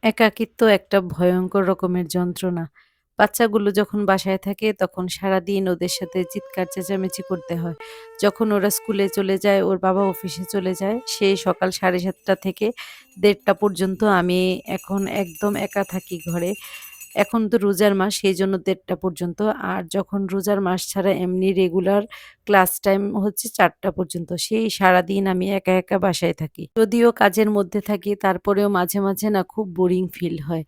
একাকিত্ব একটা ভয়ঙ্কর রকমের যন্ত্রণা। বাচ্চাগুলো যখন বাসায় থাকে তখন সারাদিন ওদের সাথে চিৎকার চেঁচামেচি করতে হয়। যখন ওরা স্কুলে চলে যায়, ওর বাবা অফিসে চলে যায়, সেই সকাল ৭:৩০ থেকে ১:৩০ পর্যন্ত আমি এখন একদম একা থাকি ঘরে। এখন তো রোজার মাস সেইজন্য ১:৩০ পর্যন্ত। আর যখন রোজার মাস ছাড়া এমনি রেগুলার ক্লাস টাইম হচ্ছে ৪টা পর্যন্ত। সেই সারাদিন আমি একা, একা বাসায় থাকি। যদিও কাজের মধ্যে থাকি তারপরেও মাঝে, মাঝে না খুব বোরিং ফিল হয়।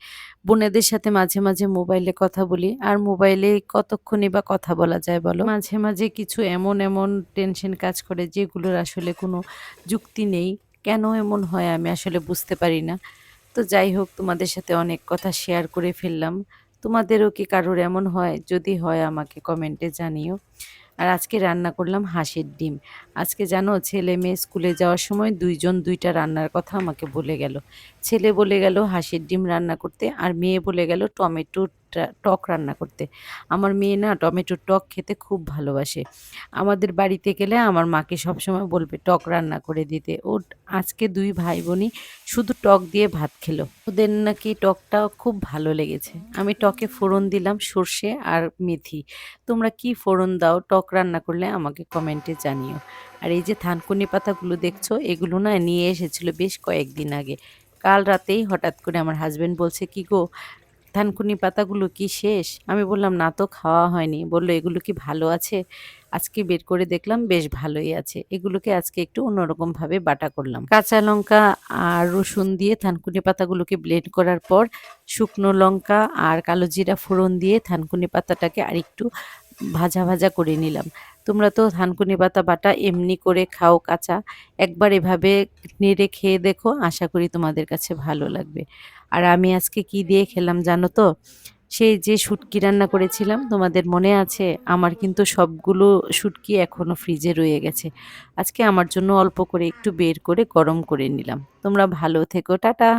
বোনেদের সাথে মাঝে, মাঝে মোবাইলে কথা বলি। আর মোবাইলে কতক্ষণই বা কথা বলা যায় বলো? মাঝে, মাঝে কিছু এমন, এমন টেনশন কাজ করে যেগুলোর আসলে কোনো যুক্তি নেই। কেন এমন হয় আমি আসলে বুঝতে পারি না। তো যাই হোক, তোমাদের সাথে অনেক কথা শেয়ার করে ফেললাম। তোমাদেরও কি কারোর এমন হয়? যদি হয় আমাকে কমেন্টে জানিও। আর আজকে রান্না করলাম হাঁসের ডিম। আজকে জানো, ছেলে-মেয়ে স্কুলে যাওয়ার সময় ২ জন ২ টা রান্নার কথা আমাকে বলে গেল। ছেলে বলে গেল হাঁসের ডিম রান্না করতে, আর মেয়ে বলে গেল টমেটোর টক রান্না করতে। আমার মেয়ে না টমেটোর টক খেতে খুব ভালোবাসে। আমাদের বাড়িতে গেলে আমার মাকে সবসময় বলবে টক রান্না করে দিতে। আজকে ২ ভাই বোনই শুধু টক দিয়ে ভাত খেলো। ওদের নাকি টকটা খুব ভালো লেগেছে। আমি টকে ফোড়ন দিলাম সর্ষে আর মেথি। তোমরা কি ফোড়ন দাও টক রান্না করলে আমাকে কমেন্টে জানিও। আর এই যে থানকুনি পাতাগুলো দেখছো, এগুলো না নিয়ে এসেছিল বেশ কয়েকদিন আগে। কাল রাতেই হঠাৎ করে আমার হাসব্যান্ড বলছে, "কি গো, থানকুনি পাতাগুলো কি শেষ?" আমি বললাম, "না তো, খাওয়া হয়নি।" বলল, "এগুলো কি ভালো আছে?" আজকে বের করে দেখলাম বেশ ভালোই আছে। এগুলোকে আজকে একটু অন্যরকমভাবে বাটা করলাম। কাঁচা লঙ্কা আর রসুন দিয়ে থানকুনি পাতাগুলোকে ব্লেন্ড করার পর শুকনো লঙ্কা আর কালো জিরা ফোড়ন দিয়ে থানকুনি পাতাটাকে আরেকটু ভাজা, ভাজা করে নিলাম। তোমরা তো থানকুনি পাতা বাটা এমনি করে খাও কাঁচা। একবার এভাবে নেড়ে খেয়ে দেখো, আশা করি তোমাদের কাছে ভালো লাগবে। আর আমি আজকে কি দিয়ে খেলাম জানো তো? সেই যে শুটকি রান্না করেছিলাম, তোমাদের মনে আছে? আমার কিন্তু সবগুলো শুটকি এখনো ফ্রিজে রয়ে গেছে। আজকে আমার জন্য অল্প করে একটু বের করে গরম করে নিলাম। তোমরা ভালো থেকো। টাটা।